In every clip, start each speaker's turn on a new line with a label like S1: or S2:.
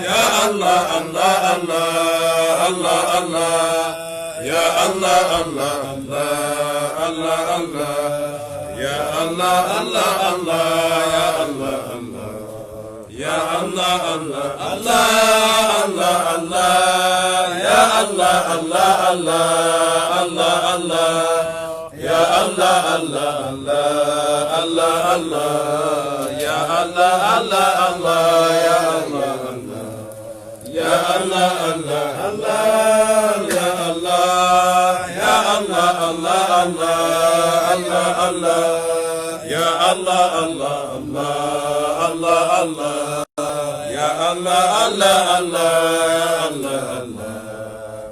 S1: يا الله الله الله الله الله يا الله الله الله الله الله يا الله الله الله يا الله الله الله يا الله الله الله الله الله يا الله الله الله الله يا الله الله الله يا الله الله الله يا الله يا الله الله الله الله يا الله الله الله الله يا الله الله الله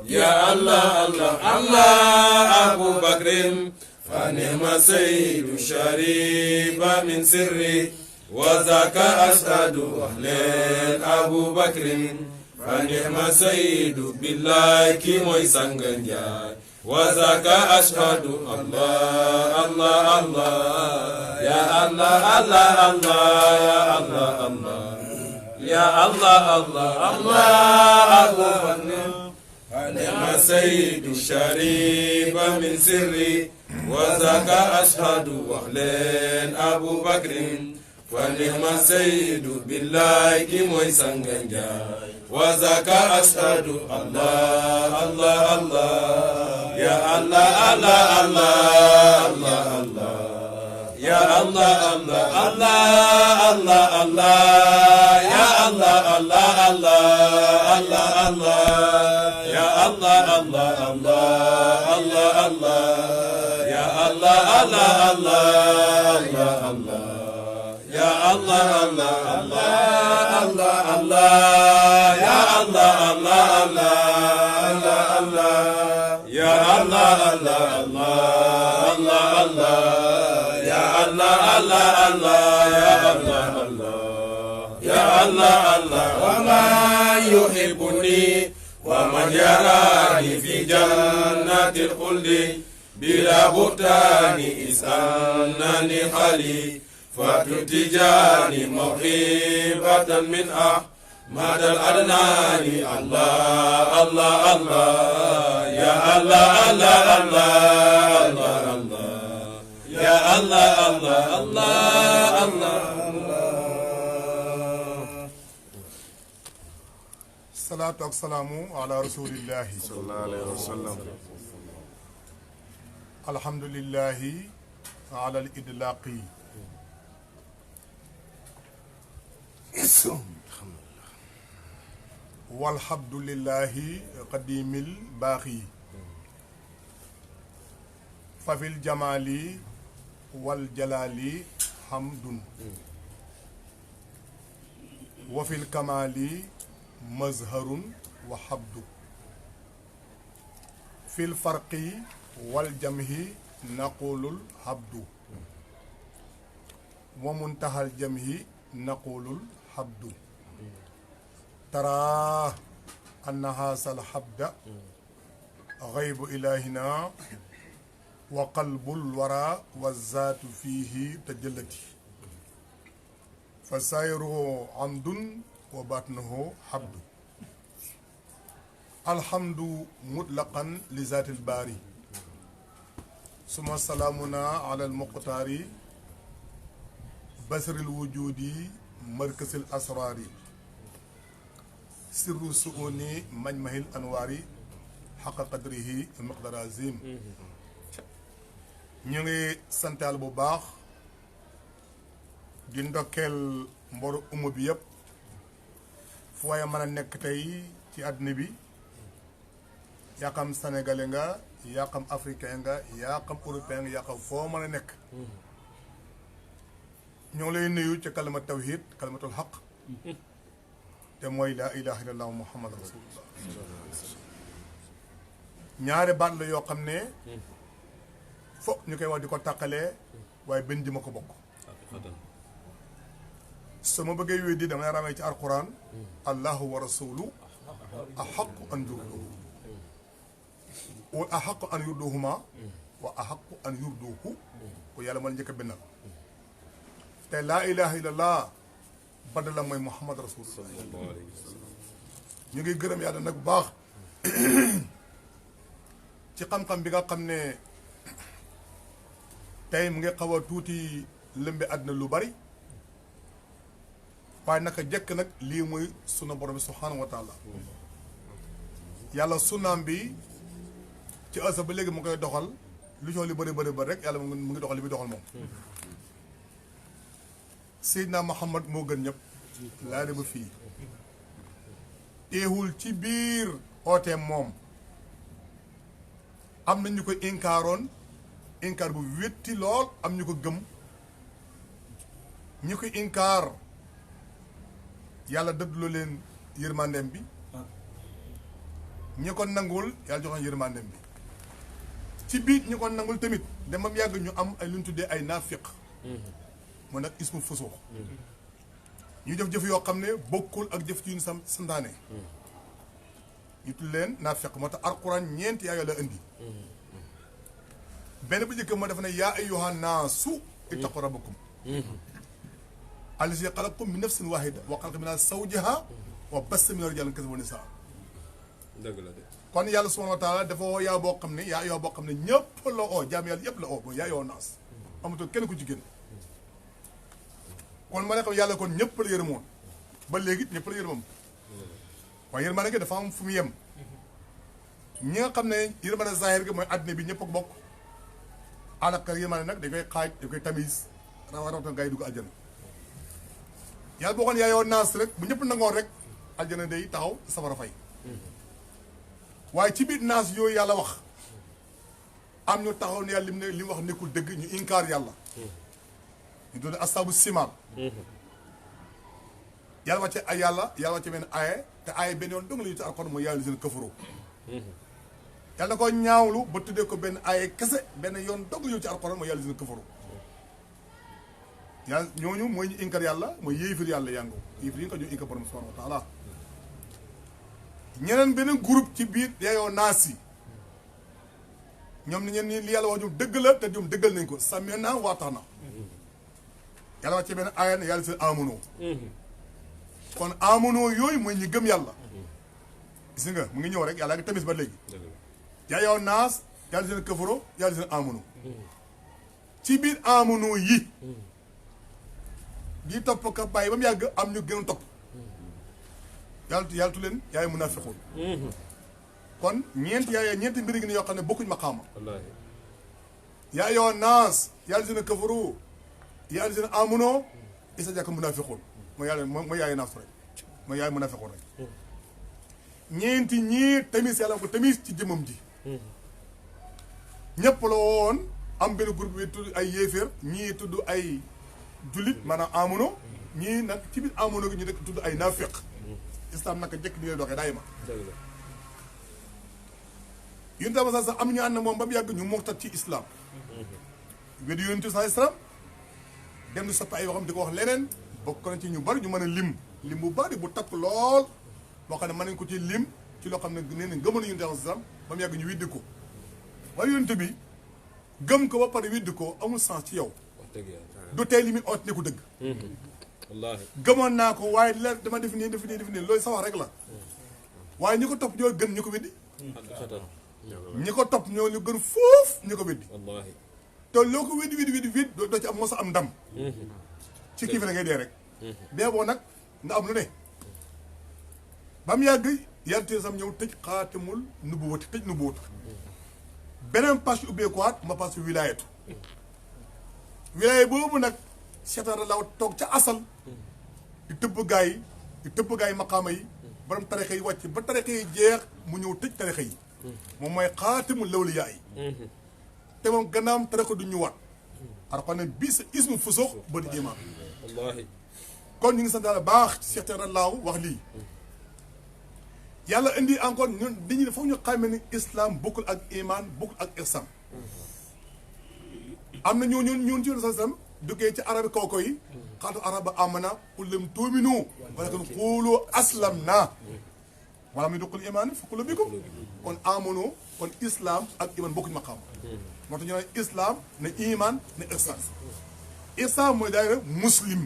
S1: يا الله الله الله أبو بكر فنعم سيد شريب من سري وذاك أسعد أهل أبو بكر فنعم سيد بالله كي موي سانغ نجاي وذاك أشهد الله الله الله يا الله الله الله يا الله الله الله أبو بكر فنعم سيد شريب من سري وذاك أشهد أهلين أبو بكر فنعم سيد بالله كي موي سانغ نجاي وذاك أشهد الله الله الله يا الله الله الله الله يا الله الله الله الله يا الله الله الله الله يا الله الله الله الله يا الله الله الله يا الله الله الله الله يا الله الله الله يا الله الله الله يا الله الله الله يا الله الله وما يحبني ومن يراني في جنات الخلد بلا بهتان إذ أنني خلي فتتجاني موهبة من أحمد الأدنان الله الله الله يا الله الله الله الله يا الله الله الله الله
S2: الصلاة والسلام على رسول الله
S1: صلى الله عليه وسلم
S2: الحمد لله على الإدلاق والحمد لله قديم الباقي ففي الجمال والجلال حمد وفي الكمال مظهر وحمد في الفرق والجمه نقول الحمد ومنتهى الجمه نقول الحمد ترى أن هذا الحمد غيب إلهنا وقلب الورى والذات فيه تجلتي فسائره عمد وباطنه حمد الحمد مطلقا لذات الباري ثم سلامنا على المقتار بسر الوجود مركز الأسرار سر السؤون مجمع الأنوار حق قدره المقدار عظيم ñu ngi santal bu baax di ndokkeel mboru umu bi yëpp fu waaye mën a nekk tey ci àddina bi yaa xam sénégalais nga yaa xam africain nga yaa xam européen nga yaa xam foo mën a nekk ñoo ngi lay nuyu ci kalima tawhid kalimatul xaq te mooy laa ilaha illallah muhammad rasulullah ñaari baat la yoo xam ne foog ñu koy wax di ko tàqalee waaye benn di ma ko bokk su ma bëggee wéy di damay ramee ci alquran allahu wa rasulu ahaqu an yurduhu wa ahaqu an yurduhuma wa ahaqu an yurduhu ko yàlla mën njëkk a bennal te laa ilaha illallah badala mooy Muhammad rasulullah ñu ngi gërëm yàlla nag bu baax ci xam-xam bi nga xam ne tey mu ngi xaw a tuuti lëmbe àddina lu bari waaye naka jekk nag lii mooy sunna borom bi subhaanahu wa taala yàlla sunnaam bi ci asa ba léegi mu koy doxal lu coow li bëri bëri bëri rek yàlla mu ngi doxal li muy doxal moom Seydina Muhammad moo gën ñëpp laa de ba fii teewul ci biir ooteem moom am na ñu ko inkaaroon inkaar bu wétti lool am ñu ko gëm ñu ko inkaar yàlla dëdduloo leen yërmandeem bi ñi ko nangul yàlla joxoon yërmandeem bi ci biir ñi ko nangul tamit demam yàgg ñu am ay lu ñu tuddee ay naafiq mu nag ismu fusux ñu jëf-jëf yoo xam ne bokkul ak jëf ci ñu santaane ñu tudd leen naafiq moo tax alquran ñeenti yaa la indi benn bu njëkk moo def ne yaa ayyuhan naasu ittaqu rabbakum allazi xalaqakum min nafsin waahida wa xalaqa minhaa zawjahaa wa bassa minhaa rijaalan kasiiran wa nisaa
S1: dëgg la de
S2: kon yàlla subhaanahu wa taala dafa woo yaa boo xam ne yaa yoo boo xam ne ñëpp la oo jaam yàlla yëpp la oo mooy yaa ayyuhan naas amatul kenn ku jigéen kon ma ne xam yàlla kon ñëpp la yërëmoon ba léegi ñëpp la yërëmoon waaye yërmande gi dafa am fu mu yem ñi nga xam ne yërmande zahir gi mooy àddina bi ñëpp ak bokk alaka yërmande nag dañ koy xaaj dañ koy tamis rawatina gaa yi dugg àjjana yàlla boo xoon yaayoo naas rek bu ñëpp nangoon rek àjjana day taxaw safara fay waaye ci biir naas yooyu yàlla wax am ñu taxaw ne yàlla li mu wax nekkul dëgg ñu inkaar yàlla ñu doon astaabu simaal yàlla wàcce ay yàlla wàcce benn aaye te aaye benn yoon dong la ñu te alxuraan mooy yàlla seen këfaroo yàlla na ko ñaawlu ba tuddee ko benn aaye kese benn yoon dong la ñu ci alxuraan mooy yàlla seen këfaroo yàlla ñooñu mooy ñu inkar yàlla mooy yéefir yàlla yàngoo yéefir yi nga ko ñu inkar borom subhanahu wa taala ñeneen beneen groupe ci biir yaayoo naas yi ñoom ni ñeen ni li yàlla wax ñoom dëgg la te ñoom dëggal nañ ko sàmmee naa waatax na yàlla wàcce benn aaya ne yàlla seen amunoo kon amunoo yooyu mooy ñi gëm yàlla gis nga mu ngi ñëw rek yàlla ngi tamis ba léegi yaayoo naas yàlla seen këfaro yàlla seen amunoo ci biir amunoo yi di topp ka bàyyi ba mu yàgg am ñu gën a topp yàlla tu leen yaay munaafiqun kon ñeenti mbir ngi ne yoo xam ne bokkuñ maqaama yaa yoo naas yàlla seen kafaru yàlla seen amunoo isa jàkk munaafiqun mooy yàlla mooy yaay naas rek mooy yaay munaafiqun rek ñeenti ñii tamis yàlla ko tamis ci jëmmam ji ñëpp la woon am benn groupe bi tudd ay yéeféer ñii tudd ay jullit maanaam amuno ñii nag ci biir amuno gi ñu nekk tudd ay naafiq islam naka jëkk ni lay doxee daay ma yéen tamit sax am ñu ànd na moom ba mu yàgg ñu murtat ci islam weddi yonent sa islam dem di soppi ay waxam di ko wax leneen bokk na ci ñu bari ñu mën a lim bu bari bu takk lool boo xam ne mën nañ ko ci lim ci loo xam ne nee nañ gëmoon yonent sa islam ba mu yàgg ñu widdi ko waaye yonent bi gëm ko ba pare widdi ko amul sens ci yow du tey li muy oot ne ko dëgg wallaahi gëmoon naa ko waaye la dama def nii loolu sa wax rek la waaye ñi ko topp ñoo gën ñu ko weddi ñi ko topp ñoo ñu gën foofu ñu ko weddi wallaahi te loo ko weddi doo ci am mos a am ndam ci kii fi la ngay dee rek dee boo nag nga am lu ne ba mu yàgg yàlla sam ñëw tëj xaatimul nubuwati tëj nubuwatu beneen page ubbeekuwaat ma passe wilaayatu wilaaya boobu nag seetaan la toog ca asal di tëbb gaa yi maqaama yi borom tarixa yi wàcc ba tarixa yi jeex mu ñëw tëj tarixa yi moom mooy xaatimul lawliyaa yi te moom gannaam tarixa du ñu waat arxo ne bii sa ismu fusuux ba di iman wallaahi kon ñu ngi sant Yàlla baax ci seetaan laaw wax lii yàlla indi encore ñun dañuy foog ñu xàmmee ni islam bokkul ak iman bokkul ak ihsan am na ñun ci yoonu sam duggee ci arabi kaw ko yi xaatu araba amana qul lam tu'minu walakin qulu aslamna wala muy duqul iman fa qulu bikum kon amanu kon islam ak iman bokkuñu maqaam moo tax ñu ne islam ne iman ne ihsan ihsan mooy daay rek muslim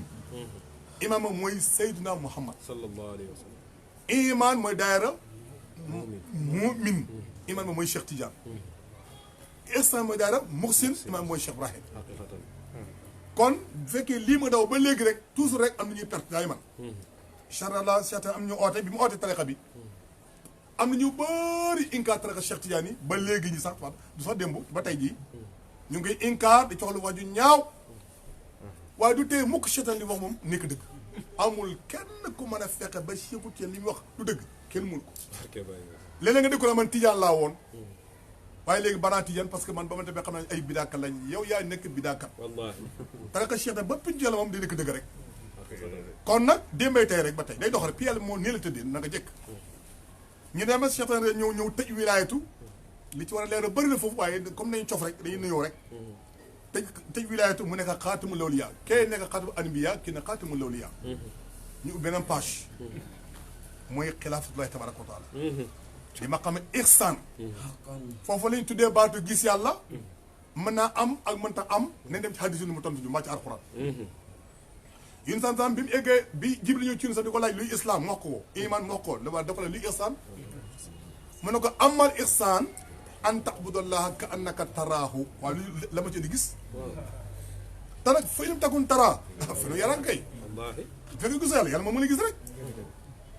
S2: imaam mooy Seydina Muhammad
S1: sallallahu alayhi wa sallam.
S2: iman mooy daayira mu'min imaam mooy Cheikh Tidiane ihsan mooy daayira muhsin imaam mooy Cheikh Ibrahim
S1: haqiqatan.
S2: kon bu fekkee lii ma daw ba léegi rek toujours rek am na ñuy perte daay man incha allah seet am ñu oote bi mu oote tariqa bi am na ñu bëri inkaar tariqa Cheikh Tidiane yi ba léegi ñi sax du sax démb ba tey jii ñu ngi koy inkaar di coxlu wax ju ñaaw waaye du tee mukk Cheikh li wax moom nekk dëgg amul kenn ku mën a fexe ba Cheikh Tidiane li mu wax du dëgg kenn mënu ko léeg-léeg nga dégg ko la man Tidiane laa woon waaye léegi banaa Tidiane parce que man ba ma demee xam naa ay bidaaka lañ yow yaa nekk bidaaka
S1: wallaahi.
S2: tariqa Cheikh ba pinc yàlla moom di nekk dëgg rek kon nag démbay tey rek ba tey day dox rek puis yàlla moo nii la tëddee na nga jëkk ñu dem Cheikh rek ñëw tëj wilaayatu li ci war a leer bëri na foofu waaye comme nañu cof rek dañuy nuyoo rek tëj wilaayatu mu nekk xaatimu lawliya kee nekk xaatimu anbiya kii ne xaatimu lawliya ñu ubbi beneen page mooy xilaafatullahi tabaraka wa taala di ma xam ne ihsan foofu lañ tuddee baatu gis yàlla mën naa am ak mënta am nañ dem ci hadis yi mu tontu ñu maa ci alquran yun san bi mu eggee bi Jibril ñëw ci yun sax di ko laaj luy islam moo ko iman moo ko la dafa la luy ihsan mu ne ko amal ihsan an ta'budallaha ka annaka taraahu waaye lu la ma ci di gis te nag fa ilam takun taraa fa nu yaran kay fekk gis yàlla yàlla moom mën a gis rek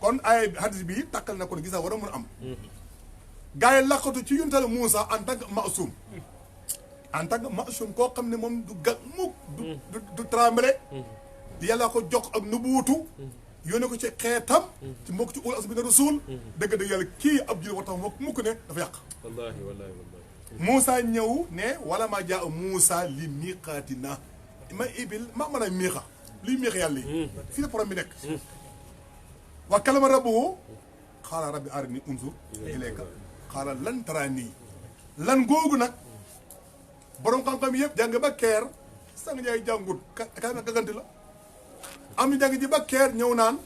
S2: kon ay hadis bi takkal na kon gis war a mun am gars yi laqatu ci yuntale Moussa en tant que maasum en tant que maasum koo xam ne moom du gag mukk du tremble yàlla ko jox ak nubuutu yónnee ko ci xeetam ci mbokk ci ul asbi na rasul dëgg-dëgg yàlla kii ab jil war tax mukk ne dafa yàq
S1: wallaahi wallaahi wallaahi.
S2: Moussa ñëw ne wala maa jaa Moussa li miiqaatina ma ibil ma mën a miiqa luy miiqa yàlla yi fii la problème bi nekk wa kalama rabbuhu xaala rabbi arini unzur ilayka xaala lan taraanii lan googu nag borom xam-xam yëpp jàng ba keer sang Ndiaye jàngut ka na gaganti la am ñu jàng ji ba keer ñëw naan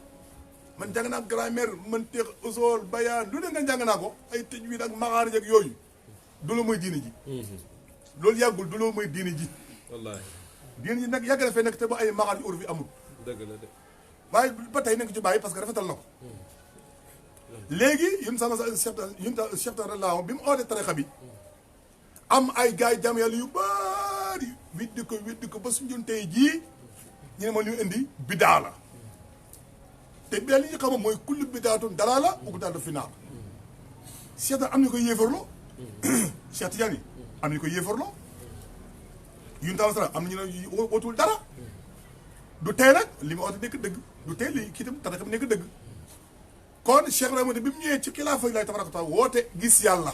S2: man jàng naa grammaire man teex usool bayaan lu ne nga jàng naa ko ay tajwiid ak maxaarij ak yooyu du la mooy diine ji loolu yàggul du la mooy diine ji
S1: wallaahi.
S2: diine ji nag yàgg na fee nekk te ba ay maxaarij uruf yi amul
S1: dëgg la de.
S2: waaye ba tey nañ ko ci bàyyi parce que rafetal na ko léegi yun sama chef relation bi mu oote tarixa bi am ay gars yi jàmm yàlla yu bari widdi ko ba suñu tey jii ñu ne ma ñu indi bidaa la te bidaa li ñu xamoon mooy kullu bidaatun dalaala ugu daal fi naar Cheikh am ñu ko yéefarloo Cheikh Tidiane yi am nañu ko yéefarloo yun tam sara am nañu ne wootul dara du tey nag li ma oote nekk dëgg du tey li kii tam tarixa bi nekk dëgg kon Cheikh Ibrahima bi mu ñëwee ci xilaafa lay tabaraka taala woote gis yàlla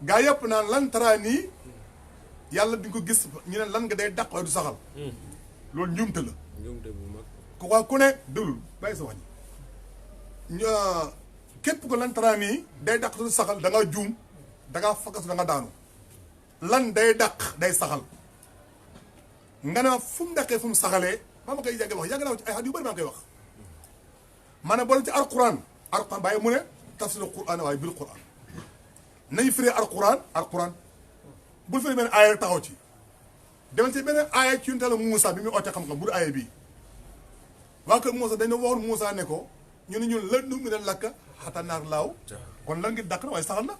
S2: gaa yëpp naan lan taraa nii yàlla di ko gis ñu ne lan nga day dàq waaye du saxal loolu njuumte la
S1: njuumte bu mag.
S2: ku ne déglu bàyyi sa wax ñi képp ko lan taraa nii day dàq du saxal da ngaa juum da ngaa fakkas da nga daanu lan day dàq day saxal nga ne fu mu dàqee fu mu saxalee maa ma koy yàgg wax yàgg naa ci ay xat yu bëri maa ngi koy wax maanaam boo dem ci alquran bàyyi mu ne tafsir quran waaye bil quran nañu firee alquran bul firee benn aaya rek taxaw ci demal ci beneen aaya ci yunte la Moussa bi muy oote xam-xam bu du aaya bii waa kër Moussa dañu waxoon Moussa ne ko ñu ne ñun lan nu mu ne lakk xataa naar laaw kon lan ngi dàq na waaye saxal na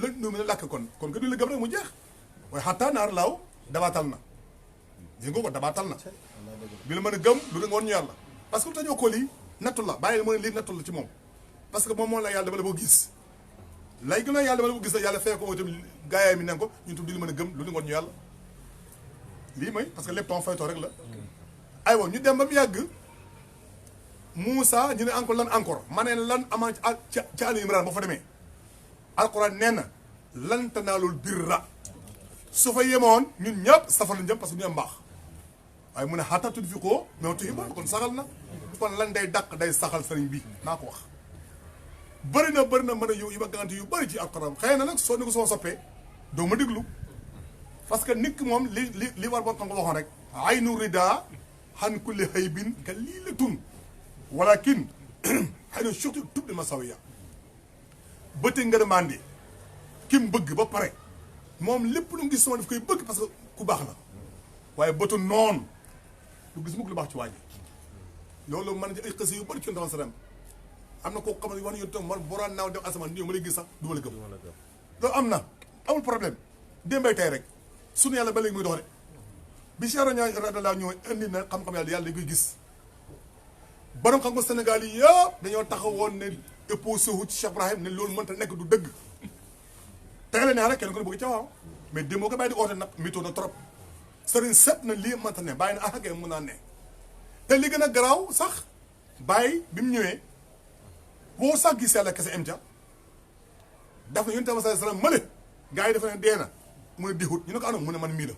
S2: lan nu mu ne lakk kon que du la gëm rek mu jeex waaye xataa naar laaw dabaatal na gis nga ko dabaatal na bi la mën a gëm lu da nga woon ñu yàlla parce que lu tañoo ko lii nattu la bàyyi mu ne lii nattu la ci moom parce que moom la yàlla dama la boo gis lay gën a yàlla dama la boo gis la yàlla fee ko mooy itam gaayaay mi nen ko ñun tam di mën a gëm lu da nga woon ñu yàlla lii mooy parce que lépp ton faytoo rek la aywa ñu dem ba mu yàgg Moussa ñu ne encore lan encore ma ne lan amaan ci Ali Imran ba fa demee alquran nee na lan tanaalul birra su fa yemoon ñun ñëpp safar lañ jëm parce que ñu am mbaax waaye mu ne xataa tunfiqoo mais tuhibbuun kon saxal na kon lan day dàq day saxal sëriñ bi naa ko wax bëri na mën a yu ma gànte yu bëri ci alquran xëy na nag soo ni ko soo soppee doo ma déglu parce que nit ki moom li war boo xam nga waxoon rek aynu rida xan kulli haybin ka lii la tun walakin xëy na surtout tub di ma sawiya bëti ngërmande ki mu bëgg ba pare moom lépp lu mu gis sama daf koy bëgg parce que ku baax la waaye bëtu noonu lu gis mukk lu baax ci waa ji loolu mën na ay xësi yu bëri ci yonent sallam am na koo xam ne wax na yonent man boraan naaw dem asamaan nii ma lay gis sax du ma la gëm loolu am na amul problème démbay tey rek sunu yàlla ba léegi muy dox de bi Cheikh Ñaan radiyallaahu ñëw indi na xam-xam yàlla dañ koy gis borom xam nga Sénégal yi yëpp dañoo taxawoon ne opposé wu ci Cheikh Ibrahim ne loolu mënta nekk du dëgg tey la neex rek kenn ko ne bëgg ca waaw mais démboo ko bàyyi di oote nag météo na trop sëriñ set na lii mënta ne bàyyi na axakee mun naa ne te li gën a garaaw sax bàyyi bi mu ñëwee boo sax gis yàlla kese am ca daf na yonent bi sallallahu alayhi wasallam mële gars yi dafa ne dee na mu ne dixut ñu ne ko anam mu ne man mii la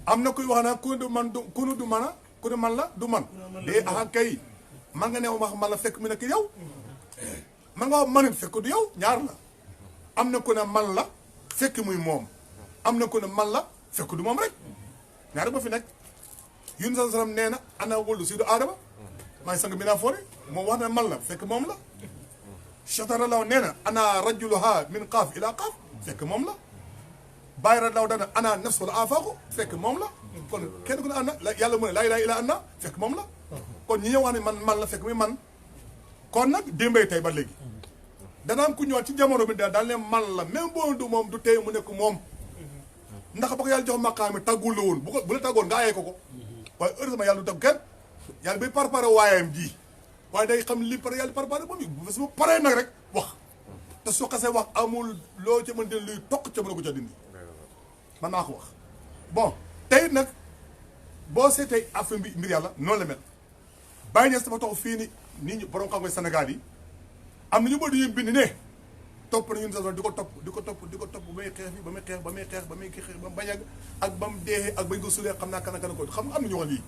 S2: am na kuy wax naa ku ne du man du ku ne du man a ku ne man la du man dee axakay man nga ne wax man la fekk mu nekk yow man nga wax manit fekk du yow ñaar la am na ku ne man la fekk muy moom am na ku ne man la fekk du moom rek ñaar ba fi nekk yun sa salam nee na ana wëllu si du aadama maay sang bi naa foore moom wax na man la fekk moom la chatara law nee na ana rajuluha min qaaf ila qaaf fekk moom la bàyyi ra law dana ana nafs wala afaaqu fekk moom la kon kenn ku ne ana yàlla mu ne laa ilaaha illa ana fekk moom la kon ñi ñëw wax ne man la fekk muy man kon nag démbay tey ba léegi dana am ku ñëwaat ci jamono bi daal ne man la même boo du moom du tey mu nekk moom ndax ba ko yàlla jox maqaam mi tàggul la woon bu la tàggoon nga ayee ko waaye heureusement yàlla du tàgg kenn yàlla bay préparé waayam ji waaye day xam li pare yàlla préparé moom yi bu ma paree nag rek wax te su xasee wax amul loo ca mën di luy toq ca mën a ko ca dindi man maa ko wax bon tey nag boo seetee affaire bi mbir yàlla noonu la mel Baye Niasse dafa tax fii ni nit ñi borom xam nga Sénégal yi am na ñu bëri ñu bind ne topp na ñun sax di ko topp ba muy xeex bi ba muy xeex ba muy xeex ba muy xeex ba mu bañ ak ba mu dee ak bañ ko sulee xam naa kan ko xam nga am na ñu wax lii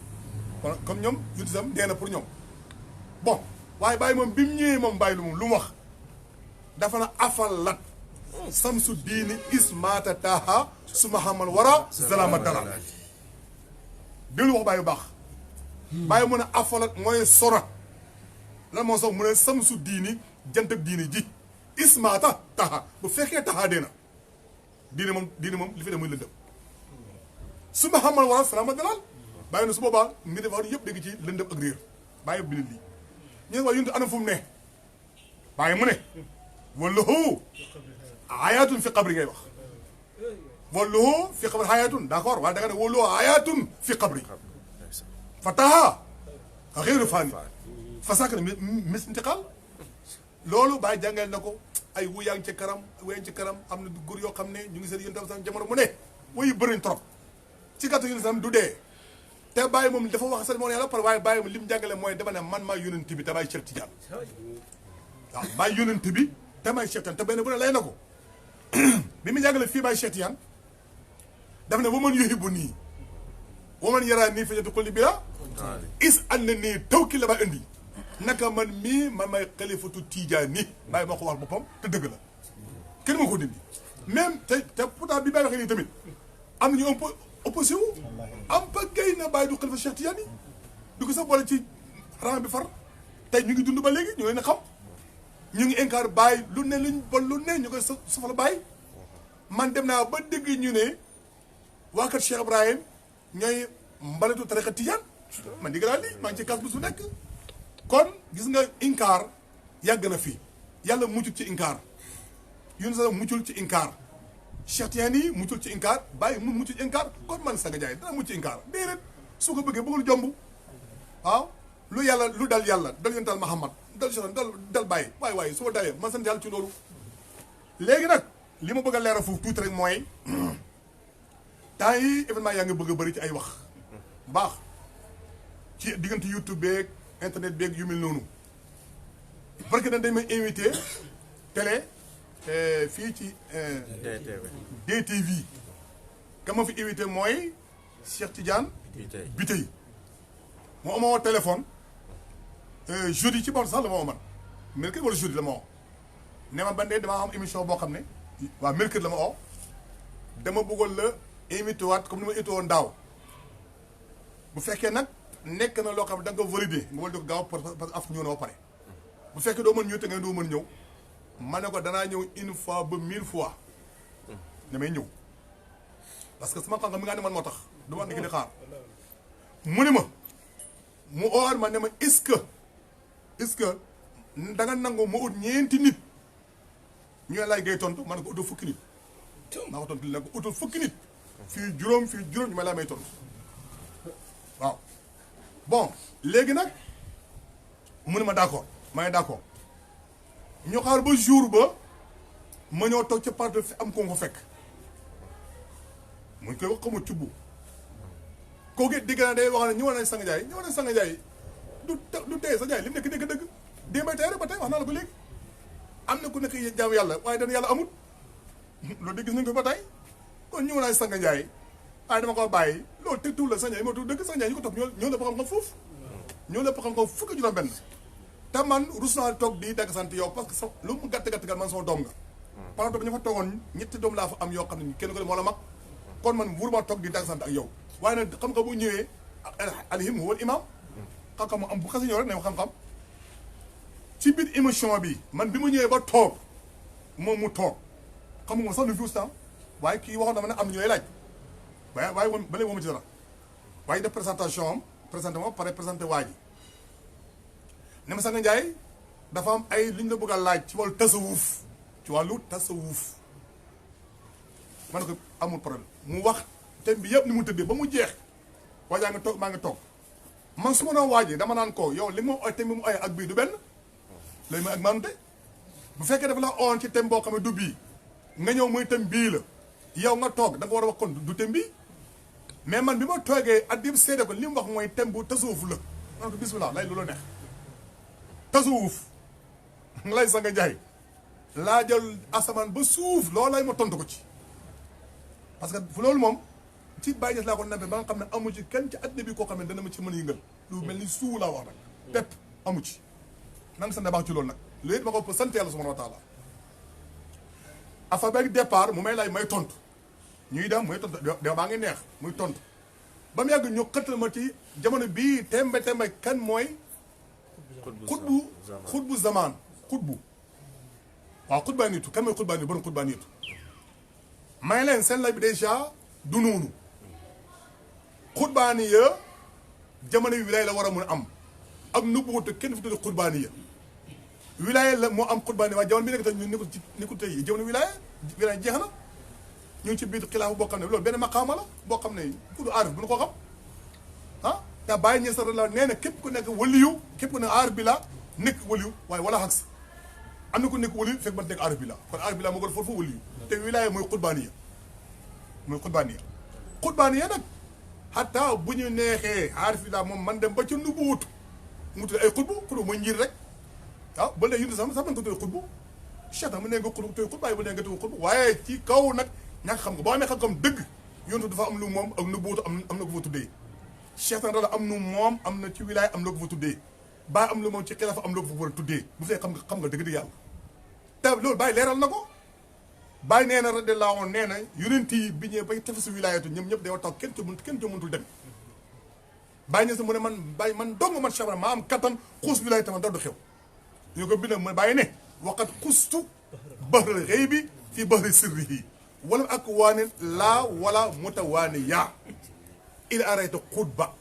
S2: kon comme ñoom ñun itam dee na pour ñoom bon waaye Baye moom bi mu ñëwee moom Baye lu mu wax dafa na afalat samsu diini ismata taha suma xamal wara zalama dala déglu wax Baye bu baax Baye mu ne afalat mooy sora lan moo sox mu ne samsu diini jant ak diini ji ismata taxa bu fekkee taxaa dee na diine moom li fi de muy lëndëm su ma xamal wara salaama dalal bàyyi na su boobaa mbir dafa yëpp dégg ci lëndëm ak réer bàyyi bi lii ñu ne waaye yuntu anam fu mu ne bàyyi mu ne wallahu ayatun fi qabri ngay wax wallahu fi qabri ayatun d'accord waaye da nga ne wallahu ayatun fi qabri fa taxa a xéeru faani fa sàkk na mis intiqaal loolu bàyyi jàngal na ko ay wuyaa ngi ci karam wuyaa ngi ci karam am na góor yoo xam ne ñu ngi seen yéen tam sax jamono mu ne wuyu bëriñ trop ci gàttu yéen sam du dee te bàyyi moom dafa wax sax moo yàlla par waaye bàyyi moom li mu jàngale mooy dama ne man maa yónent bi te bàyyi Cheikh Tidiane waaw bàyyi yónent bi te bàyyi Cheikh Tidiane te benn bu ne lay na ko bi mu jàngale fii bàyyi Cheikh Tidiane daf ne waman yuhibbu nii waman yaraa nii fi jati xulli bi la is an na nii taw ki la ba indi naka man mii man may xalifatu Tijaani bàyyi moo ko wax boppam te dëgg la kenn moo ko dindi même te pourtant bi bàyyi waxee nii tamit am nañu un peu opposé wu am pa gay na bàyyi du xalifa Cheikh Tijaani du ko sax boole ci rang bi far tey ñu ngi dund ba léegi ñu leen xam ñu ngi incar bàyyi lu ne luñ bon lu ne ñu koy sofala bàyyi man dem naa ba dégg ñu ne waa kat Cheikh Ibrahim ñooy mbaletu tariqa Tijaan man digg laa lii maa ngi ci kas bu su nekk kon gis nga inkaar yàgg na fi yàlla muccul ci inkaar yun sa muccul ci inkaar Cheikh Tidiane yi muccul ci inkaar bàyyi mu muccul ci inkaar kon man Sangue Ndiaye dana mucc ci inkaar déedéet su ko bëggee bëggul jomb waaw lu yàlla lu dal yàlla dal yontal Muhammad dal Cheikh dal bàyyi waaye su ma dalee man sant yàlla ci loolu léegi nag li ma bëgg a leeral foofu tuuti rek mooy temps yi événement yaa ngi bëgg a bëri ci ay wax baax ci diggante YouTube beeg internet beeg yu mel noonu parce que dañ may invité télé fii ci DTV ka ma fi invité mooy Cheikh Tidiane Biteye moo ama woo téléphone jeudi ci boppam sax la ma woo man mercredi wala jeudi la ma woo ne ma bandee damaa am émission boo xam ne waaw mercredi la ma woo dama bëggoon la invité waat comme ni ma invité woon daaw bu fekkee nag nekk na loo xam ne da nga ko validé nga validé ko gaaw parce que af ñëw na ba pare bu fekkee doo mën ñëw te nga doo mën ñëw ma ne ko danaa ñëw une fois ba 1000 fois damay ñëw parce que sama xam-xam mi nga ne man moo tax du ma nekk di xaar mu ne ma mu oor ma ne ma est-ce que da nga nangu ma ut ñeenti nit ñu lay gay tontu man ko utul fukki nit maa ko tontu li nag ko utul fukki nit fii juróom ñu may laa may tontu waaw bon léegi nag mu ne ma d'accord ma ne d'accord ñu xaar ba jour ba ma ñëw toog ca part fi am ko nga fekk mu koy wax xamul cubbu kooku digg naa day wax ne ñëwoon nañ Sangue Ndiaye du tey sa Ndiaye li mu nekk dëgg démbay tey rek ba tey wax naa la ko léegi am na ku nekk jaamu yàlla waaye dana yàlla amul loolu de gis nañ ko ba tey kon ñëwoon nañ Sangue Ndiaye waaye dama ko bàyyi loolu te tuul la Sangue Ndiaye moo tudd dëgg Sangue Ndiaye ñu ko topp ñoo lépp xam-xam foofu ñoo lépp xam-xam fukki juróom benn te man rus naa toog di dagg sant yow parce que sa lu mu gàtt man sama doom nga par exemple ñu fa toogoon ñetti doom laa fa am yoo xam ne kenn ko moo la mag kon man wuruma toog di dagg sant ak yow waaye nag xam-xam bu ñëwee alhim wal imam xam-xam am bu xasi ñëw rek ne xam-xam ci biir émission bi man bi mu ñëwee ba toog moom mu toog xam nga sax lu fi temps waaye kii waxoon dama ne am na ñu lay laaj waaye ba léegi moomu ci dara waaye def présentation am présenté ma pare présenté waa ji ne ma Sangue Ndiaye dafa am ay li ñu la bëgg a laaj ci wàllu tasawuf ma ne ko amul problème mu wax thème bi yëpp ni mu tëddee ba mu jeex waajaa nga toog maa ngi toog man su ma doon waajee dama naan ko yow li ma ay thème bi mu ay ak bii du benn léegi mooy ak maanute bu fekkee dafa la oon ci thème boo xam ne du bii nga ñëw muy thème bii la yow nga toog da nga war a wax kon du thème bii mais man bi ma toogee at bi seede ko li mu wax mooy thème bu tasawuf la man ko bismillah lay lu la neex tasawuf lay Sangue Ndiaye laa jël asamaan ba suuf loolu lay ma tontu ko ci parce que fu loolu moom ci Baye Niasse laa ko nampé ba nga xam ne amu ci kenn ci àddina bi koo xam ne dana ma ci mën a yëngal lu mel ni suu laa wax nag pepp amu ci nanga sant baax ci loolu nag loolu it ma ko sant yàlla subhanahu wa taala afa beeg départ mu may laaj may tontu ñuy dem muy tontu da baa ngi neex muy tontu ba mu yàgg ñu xëttal ma ci jamono bii tembe kan mooy xutbu zamaan xutbu waaw xutbaa nitu kan mooy xutbaa nitu bon xutbaa nitu may leen seen lay bi dèjà du noonu xutbaani ya jamono yi wilaaya la war a mun am ak nubuwatu kenn fi tudd xutbaani ya wilaaya la moo am xutbaani waaye jamono bi nekk tey ñu nekkul tey jamono wilaaya jeex na ñu ngi ci biir xilaafu boo xam ne loolu benn maqaama la boo xam ne ku du aarif bu nu ko xam ah te Baye Niasse la nee na képp ku nekk waliyu képp ku nekk aarif bi la nekk waliyu waaye wala xag am na ku nekk waliyu fekk man nekk aarif bi la kon aarif bi la moo gën foofu waliyu te wilaaya mooy xutbaani ya xutbaani ya nag xataa bu ñu neexee aarif bi la moom man dem ba ca nubuwut mu tudd ay xutbu mooy njiit rek waaw ba léegi sax man ko tudd xutbu cheikh nag mu ne nga xutbu tey xutbaay bu ne nga tudd xutbu waaye ci kaw nag ñàkk xam nga boo amee xam-xam dëgg yontu dafa am lu moom ak nubuwut am na ko fa tuddee cheikh nag am nu moom am na ci wilaaya am na ko fa tuddee Baye am lu moom ci xilaafa am na ko fa war a tuddee bu fee xam nga dëgg-dëgg yàlla te loolu Baye leeral na ko Baye nee na radiyallaahu anhu nee na yonent yi bi ñëwee bay tefesu wilaayatu ñoom ñëpp dañoo taw kenn ci mëntul dem Baye Niasse mu ne man dong man Cheikh maa am kattan xuus wilaaya tamit dara du xew ñu ko bind mu Baye ne waqat xustu bahral ghaybi fi bahri sirrihi wala ak waane laa wala mutawaani yaa il arayta xutba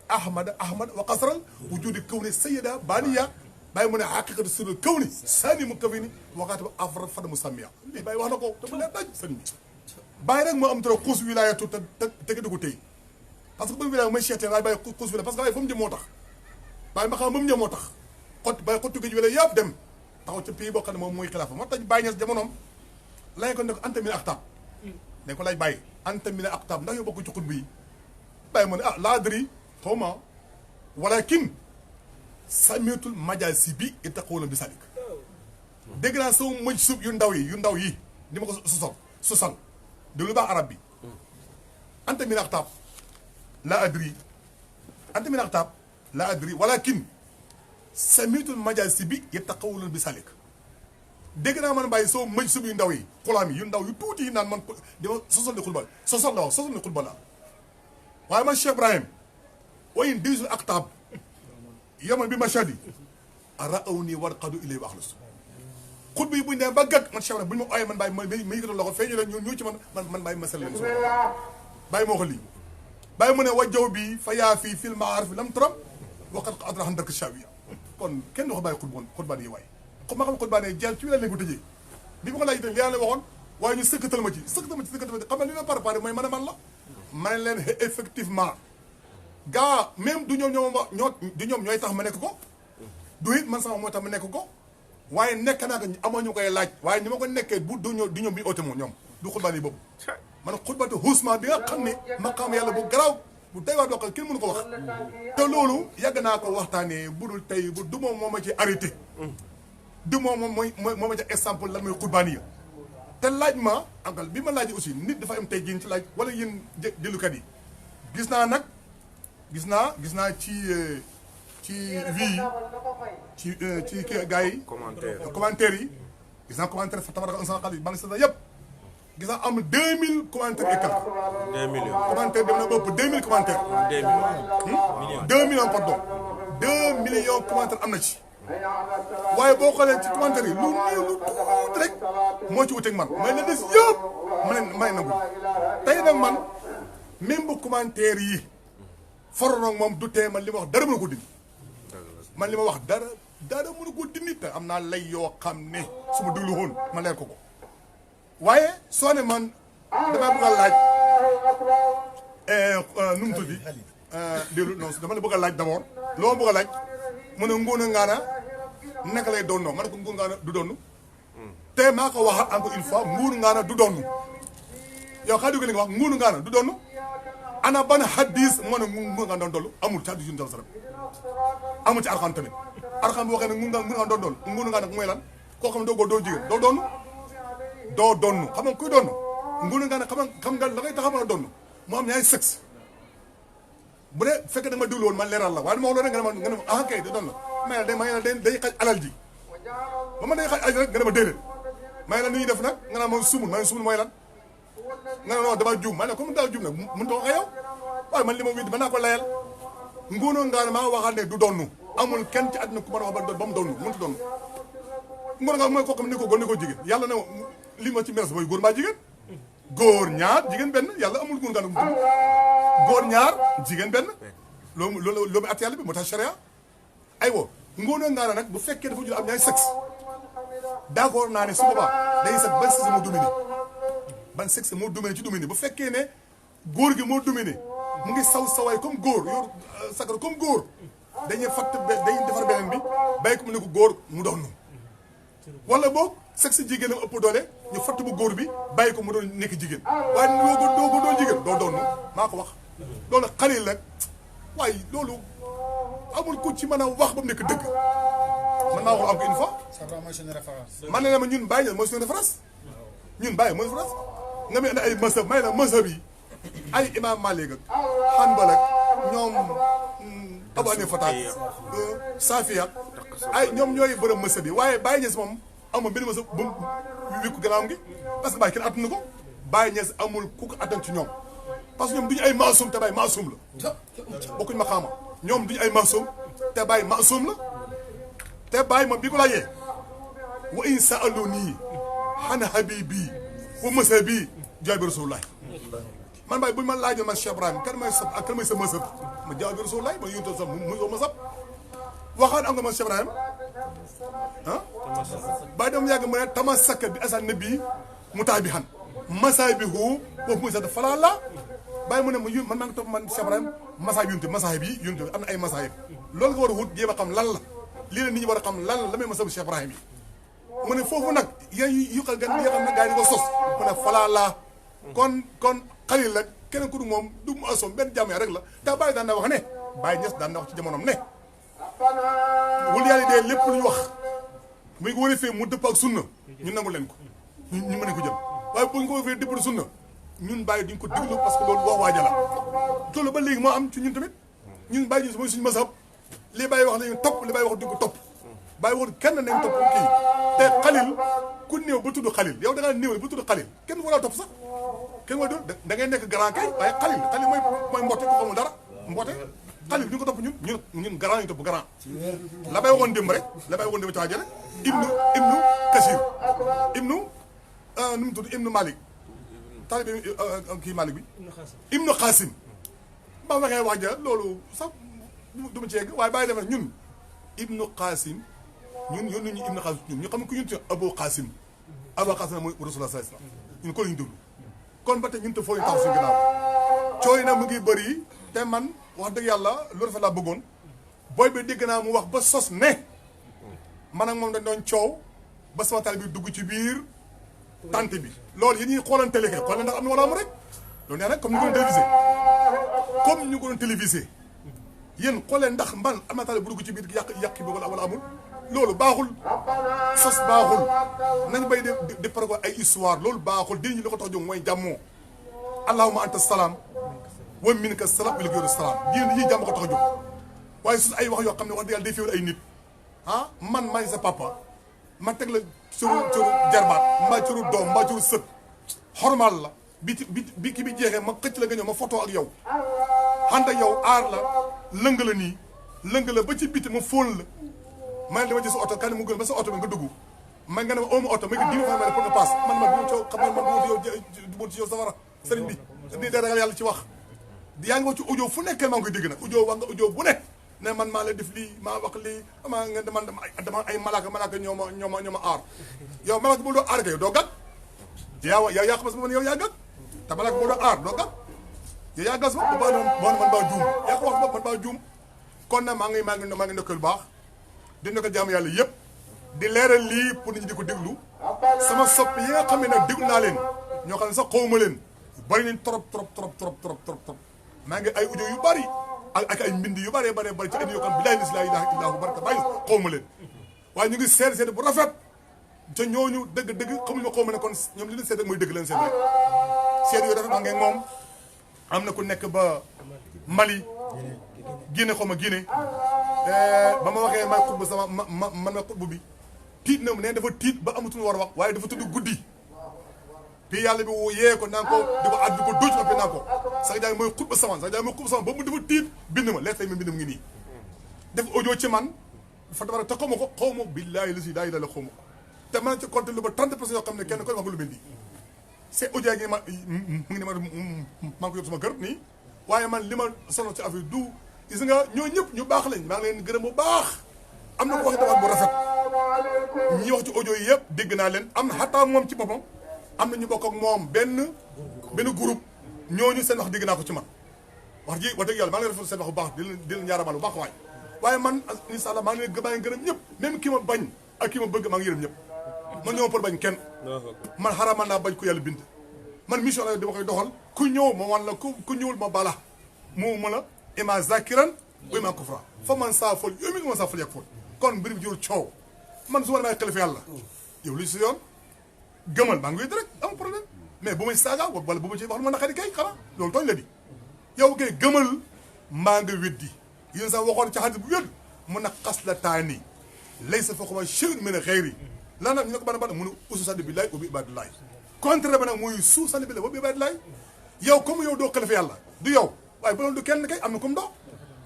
S2: ahmad wa qasral wujudi kawni sayyida baaniya Baye mu ne haqiqatu sirru kawni sani mu kawini waxaata ba afra fada mu sàmmiya lii Baye wax na ko te mu leer daj sëñ bi Baye rek moo am trop xuus wilaayatu te du ko téye parce que ba wilaaya mooy Cheikh waaye Baye xuus wilaaya parce que Baye fa mu jëm moo tax Baye ma xam ba mu jëm moo tax Baye xottu géej wilaaya yëpp dem taxaw ca pays boo xam ne moom mooy xilaafa moo tax Baye Niasse jamonoom lañ ko ne ko anta mi ne aktaab dañ ko lay Baye anta mi ne aktaab ndax yow bokk ci xutba yi Baye mu ne laadri xaw ma walakin samitul majaasi bi ittaqawla bi salik dégg naa sama mëj suub yu ndaw yi ni ma ko sosal déglu baax arab bi anta min axtaab la adri walakin samitul majaasi bi ittaqawla bi salik dégg naa man bàyyi sama mëj suub yu ndaw yi xulaam yi yu ndaw yu tuuti yi naan man di ma sosal ni xulba la waaye man Cheikh Ibrahim wayin disul aktaab yaman bi machadi raaw nii war xadu ilay wax la su xut bi buñu demee ba gàtt man Cheikh bu ñu ma ooyee man bàyyi ma yëkkati loxo feeñu la ñoo ci man bàyyi masal leen bàyyi moo ko lii bàyyi mu ne wajjaw bi fa yaa fii fil maarif lam turam waxat ko adrahan dark shawiya kon kenn wax bàyyi xutbaan yi waaye ma xam xutbaan yi jël ci wi la lañ ko tëjee bi ma ko laaj itam li yàlla waxoon waaye ñu sëkkatal ma ci xam nga li ma préparé mooy man a man la ma ne leen effectivement gaa même du ñoom ñooy tax ma nekk ko du it man sama moo tax ma nekk ko waaye nekk naa ko amoo ñu koy laaj waaye ni ma ko nekkee bu du ñoom bi ñu oote moom ñoom du xutbaan yi boobu man xutbaatu husma bi nga xam ne maqaam yàlla bu garaaw bu tey waa doo xam kenn mënu ko wax te loolu yàgg naa ko waxtaanee bu dul tey bu du moom moo ma ci arrêté du moom moo ma ci exemple lan mooy xutbaan yi te laaj ma ankal bi ma laaj aussi nit dafa am tey jii ci laaj wala yéen jëlukat yi gis naa ci vie ci kii gars yi commentaire yi gis naa commentaire fa tabaraka un xale yi ba nga seetla yëpp gis naa am 2000 commentaires et quelques
S1: 2 millions
S2: commentaire dem na ba ëpp 2000 commentaires 2 millions pardon 2 millions commentaires am na ci waaye boo xoolee ci commentaire yi lu néew lu tuuti rek moo ci wuteeg man may la des yëpp may nangu tey nag man même bu commentaire yi foronoog moom du tee man li ma wax dara mënu ko dindi man li ma wax dara mënu ko dindi te am naa lay yoo xam ne su ma déglu woon ma leer ko waaye soo ne man damaa bëgg a laaj nu mu tuddi déglu non dama la bëgg a laaj d'abord loo bëgg a laaj mu ne Ngoné Ngana naka lay doon ma ne ko Ngoné Ngana du doon te maa ko waxaat encore une fois Ngoné Ngana du doon yow xaa dégg li nga wax Ngoné Ngana du doon ana ban hadis moo ne Ngoné Ngana doon dollu amul ci hadis yu ñu doon amul ci arxam tamit arxam bi waxee ne Ngoné Ngana doon doon Ngoné Ngana mooy lan koo xam ne doo góor doo jigéen doo doon xam nga kuy doon Ngoné Ngana xam nga la ngay tax a mën a doon mu am ñaari sexe bu dee fekkee da nga ma déglu woon man leeral la waaye ma wax loolu rek nga ne ma ah kay da doon la may la day xaj alal ji ba ma day xaj alal ji rek nga ne ma déedéet may la ni ñuy def nag nga naan moom sumul mooy lan nga ne non dama juum ma ne comme daa juum nag mënut a wax ak yow waaye man li ma wéddi mën naa ko layal Ngoné Ngana maa waxaat ne du donnu amul kenn ci àddina ku mën a wax ba mu donnu mënut a donnu Ngoné Ngana mooy koo xam ne ni ko góor ni ko jigéen yàlla ne li ma ci meres mooy góor mbaa jigéen góor ñaar jigéen benn yàlla amul Ngoné Ngana mu tudd góor ñaar jigéen benn loolu at yàlla bi moo tax charia aywa Ngoné Ngana nag bu fekkee dafa jël am ñaari sexe d'accord naa ne su boobaa day seet ban sexe moo dominé ban sexe moo dominé ci dominé bu fekkee ne góor gi moo dominé mu ngi sawaay comme góor yor sakara comme góor dañuy dañuy defar beneen bi bàyyi ko mu ne ko góor mu doon wala boog sexe jigéen am ëpp doole ñu fatt bu góor bi bàyyi ko mu doon nekk jigéen waaye doo jigéen doo doon maa ko wax loolu xalil nag waaye loolu amul ku ci mën a wax ba mu nekk dëgg man naa wax am ko une fois man ne la ma ñun Baye mooy suñu référence ñun Baye mooy référence nga may indi ay mazhab may la mazhab yi ay imam Malik ak Hanbal ak ñoom Abu Hanifa ak Safi ak ay ñoom ñooy bërëm mazhab yi waaye Baye Niass moom amul benn mazhab bu wékku gannaawam gi parce que Baye kenn attanu ko Baye Niass amul ku ko attan ci ñoom parce que ñoom duñu ay maasum te Baye maasum la bokkuñ ma xaama ñoom duñu ay maasum te Baye maasum la te Baye moom bi ko laajee wa in sa'aluni an habibi wa mazhabi jaabi rasulullah man Baye buñu ma laajoon man Cheikh Ibrahim kan mooy sa ak kan mooy sa mazhab ma jaabi rasulullah ma yónni sa muy soo mazhab waxaan am nga man Cheikh Ibrahim ah Baye dama yàgg mu ne tamassaka bi asan nabi mutaabihan masaabihu boobu muy sax falaa la Baye mu ne ma man maa ngi topp man Cheikh Ibrahim masaahib yi yunte am na ay masaahib loolu nga war a wut jéem a xam lan la lii la nit ñi war a xam lan la may masabu Cheikh Ibrahim yi mu ne foofu nag yéen yu xal gan yoo xam ne gars yi di ko sos mu ne falaa la kon xalil la keneen ku du moom du mu asom benn jàmm rek la te Baye daan na wax ne Baye Niass daan na wax ci jamonoom ne wul yàlla dee lépp lu ñu wax muy ko war a fee mu dëpp ak sunna ñu nangu leen ko ñu mën ko jël waaye bu ñu ko fee dëpp sunna ñun Baye duñ ko déglu parce que loolu wax waaja la loolu ba léegi moo am ci ñun tamit ñun Baye Niass mooy suñu mazhab li Baye wax nañu topp li Baye wax duñ ko topp Baye wax kenn nañ topp kii te xalil ku néew ba tudd xalil yow da ngaa néew ba tudd xalil kenn war a topp sax kenn war da ngay nekk grand kay waaye xalil mooy mboote ku xamul dara mboote xalil bi ñu ko topp ñun grand ñu topp grand la Baye waxoon démb rek la Baye waxoon démb ci waajale ibnu kasir ibnu nu mu tudd ibnu malik taalibe kii malik bi ibnu xaasim ba waxee wax ja loolu sax du ma ci yegg waaye bàyyi dem nag ñun ibnu Qasim ñun yónni ñu ibnu Qasim ñun ñu xam ne ku ñun ci Abu Qasim mooy Rasulullah sallallahu alayhi wasallam ñun ko la ñu déglu kon ba tey ñun te foo ñu taxaw suñu ginnaaw cooy na mu ngi bëri te man wax dëgg yàlla lu rafet laa bëggoon booy bi dégg naa mu wax ba sos ne man ak moom dañ doon coow ba sama taal bi dugg ci biir tante bi loolu yéen ñuy xoolan télé kay xool ndax am na wala am rek loolu nee nag comme ñu ko doon télévisé yéen xoolee ndax man am na taal bu dugg ci biir yàq bi wala amul loolu baaxul sos baaxul nañ bay di prévoir ay histoire loolu baaxul di ñu li ko tax jóg mooy jàmmoo allahumma anta salaam wa minka salaam wa ilayka salaam yéen yii jàmm ko tax a jóg waaye su ay wax yoo xam ne wax dëgg yàlla day féewal ay nit ah man maa ngi sa papa man teg la curu jarbaat mbaa curu doom mbaa curu sët xormaal la bi ki bi jeexee ma xëcc la nga ñëw ma photo ak yow ànd ak yow aar la lëng la nii lëng la ba ci biti ma fóon la ma ne dama ci sa oto kan mu gën ba sa oto bi nga dugg ma nga ne ma ooma oto ma ngi diw fa ma ne pour nga paas man ma du coow xam man du ci yow safara sëriñ bi ni da ragal yàlla ci wax yaa ngi wax ci audio fu nekkee maa ngi koy dégg nag audio wax nga audio bu nekk ne man maa la def lii maa wax lii maa nga dama ay malaaka ñoo ma aar yow malaaka bu doo aar kay doo gàtt yaa xam sama man yow yaa gàtt te malaaka bu doo aar doo gàtt yow yaa gas ma ba man baa juum yaa ko wax ba man baa juum kon nag maa ngi ndokkeel baax di ndokkeel jaamu yàlla yëpp di leeral lii pour nit ñi di ko déglu sama sopp yi nga xam ne nag déglu naa leen ñoo xam ne sax xawma leen bari nañ trop maa ngi ay audio yu bari ak ay mbind yu bari ci ay yoo xam bilaay laa ilaaha illaa hu barka bàyyi xawma leen waaye ñu ngi seet bu rafet te ñooñu dëgg xamuñu xawma ne kon ñoom li leen seet rek mooy dëgg leen seet rek seet yu rafet maa ngi moom am na ku nekk ba Mali Guinée xaw ma Guinée ba ma waxee may xutba sama man ma xutba bi tiit na ne dafa tiit ba amatul war a wax waaye dafa tudd guddi puis yàlla bi yee ko naan ko di ko àdd di ko dóoj noppi naan ko sax jaay mooy xutba sama ba mu dafa tiit bind ma lettre yi ma bind mu ngi nii def audio ci man fa dama te xaw ma billaahi la si daa yi la xaw ma ko te man ci compte lu ba 30 personnes yoo xam ne kenn ko wax lu mel nii c'est audio gi mu ngi ne maa ngi ko yóbbu sama kër nii waaye man li ma sonal ci affaire du gis nga ñoo ñëpp ñu baax lañ maa ngi leen gërëm bu baax am na ko wax dafa bu rafet ñi wax ci audio yi yëpp dégg naa leen am na xataa moom ci boppam am na ñu bokk ak moom benn groupe ñooñu seen wax dégg naa ko ci man wax dëgg yàlla maa ngi leen rafetlu seen wax bu baax di leen ñaaramal bu baax waaye man incha allah maa ngi leen gërëm ñëpp même ki ma bañ ak ki ma bëgg maa ngi yërëm ñëpp man ñëw pour bañ kenn man xaramal naa bañ ko yàlla bind man mission la dama koy doxal ku ñëw ma wan la ku ñëwul ma bala moo mën a ima zakiran wa ima kufra fa man saa fol yow mi nga man saa fol yàq fol kon mbir mi jurul coow man su ma damay xalifa yàlla yow li si yoon gëmal maa ngi wéy rek am problème mais bu may saaga wala bu ma ci wax lu ma naqari kay xanaa loolu tooñ la di yow kay gëmal maa nga weddi yéen sax waxoon ci xadis bu wér mun a xas la taani lay sa foquma shay'un min xayri lan nag ñu ne ko bana mun a usu sànni billahi wa bi ibadillahi contraire ba nag mooy suuf sànni billahi wa bi ibadillahi yow comme yow doo xalifa yàlla du yow waaye bu doon du kenn kay am na comme doo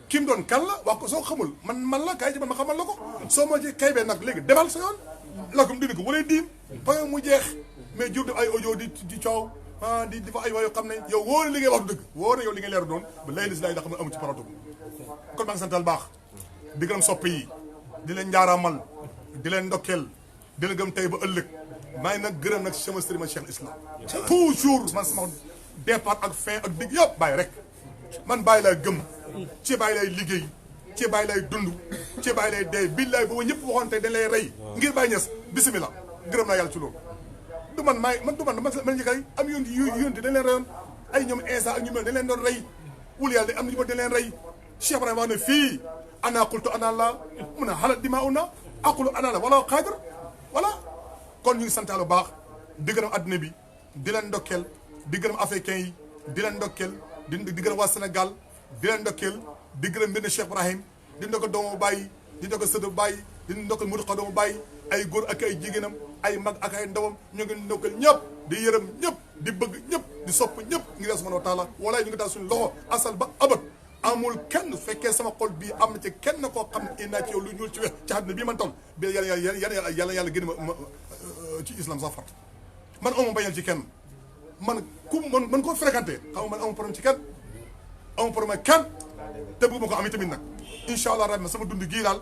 S2: kim doon kan la wax ko soo xamul man la kay ci man ma xamal la ko soo ma ci kay bee nag léegi demal sa yoon lakum dina ko walee diim fa mu jeex mais jur def ay audio di coow di fa ay wax yoo xam ne yow wóor na li ngay wax du dëgg wóor na yow li ngay leer doon ba lay lis laay da xam ne amu ci parato kon maa ngi santal baax di gërëm soppe yi di leen njaaraamal di leen ndokkeel di leen gëm tey ba ëllëg maa ngi nag gërëm nag sama sëriñ ma Cheikh Islam toujours man sama départ ak fin ak digg yëpp bàyyi rek man bàyyi lay gëm ci bàyyi lay liggéey ci bàyyi lay dund ci bàyyi lay dee billaay booba ñëpp waxoon tey dañ lay rey ngir bàyyi ñes bisimilah gërëm naa yàlla ci loolu du man man ñi kay am yónti dañ leen reyoon ay ñoom Insa ak ñu mel dañ leen doon rey wul yàlla am na ñu ma dañ leen rey Cheikh Ibrahima wax ne fii ana qultu ana la mun a xalat dima una aqulu ana la wala xaadir voilà kon ñu ngi sant lu baax di gërëm adduna bi di leen ndokkeel di gërëm africain yi di leen ndokkeel di gërëm waa Sénégal di leen ndokkeel di gërëm mbir ne Cheikh Ibrahim di ndokkal doomu Baye di ndokkal sëtu Baye di ndokkal mudu xa doomu Baye ay góor ak ay jigéenam ay mag ak ay ndawam ñu ngi ndokkal ñëpp di yërëm ñëpp di bëgg ñëpp di sopp ñëpp ngir Yàlla subhanahu wa taala walaay ñu ngi daal suñu loxo asal ba abat amul kenn fekkee sama xol bii am na ci kenn koo xam ne indi naa ci yow lu ñuul ci wex ci àdduna bii man toll bi yàlla génn ma ci islam sax fart man amu bañal ci kenn man ku man koo fréquenté xam nga man amu problème ci kenn amu problème kenn te bëgg ma ko am tamit nag incha allah rabbi sama dund gii daal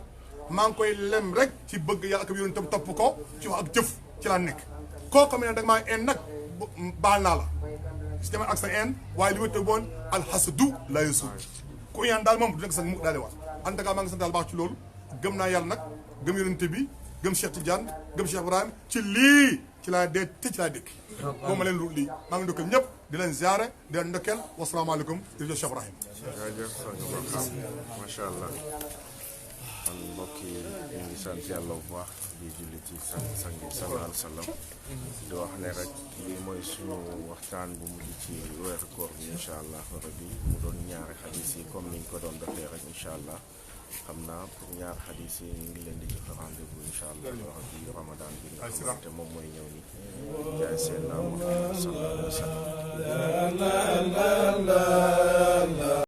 S2: maa ngi koy lem rek ci bëgg yàlla ak yonentam topp ko ci wax ak jëf ci laa nekk koo xam ne da nga maa en nag baal naa la si demal ak sa en waaye li ma tëb woon alxasadu la yusud ku yaan daal moom du nekk sax mu daal di wax en tout cas maa ngi sant daal baax ci loolu gëm naa yàlla nag gëm yonente bi gëm Cheikh Tidiane gëm Cheikh Ibrahima ci lii ci laa dee te ci laa dëkk boo ma leen lu lii maa ngi ndokkeel ñëpp di leen ziare di leen ndokkeel wasalaamaaleykum jërëjëf Cheikh Ibrahima
S3: jaajëf sang Barhamou macha allah kon mbokk yi ñu ngi sant yàlla bu baax di julli ci Sangue sallallahu alayhi wa sallam di wax ne rek lii mooy suñu waxtaan bu mujj ci weeru koor bi incha allah rabbi mu doon ñaari xadis yi comme niñ ko doon defee rek incha allah xam naa pour ñaari xadis yi ñu ngi leen di jox rendez-vous incha allah rabbi ramadan bi nga xamante moom mooy ñëw ni jaay seen naa Muhammad sallallahu alayhi wa sallam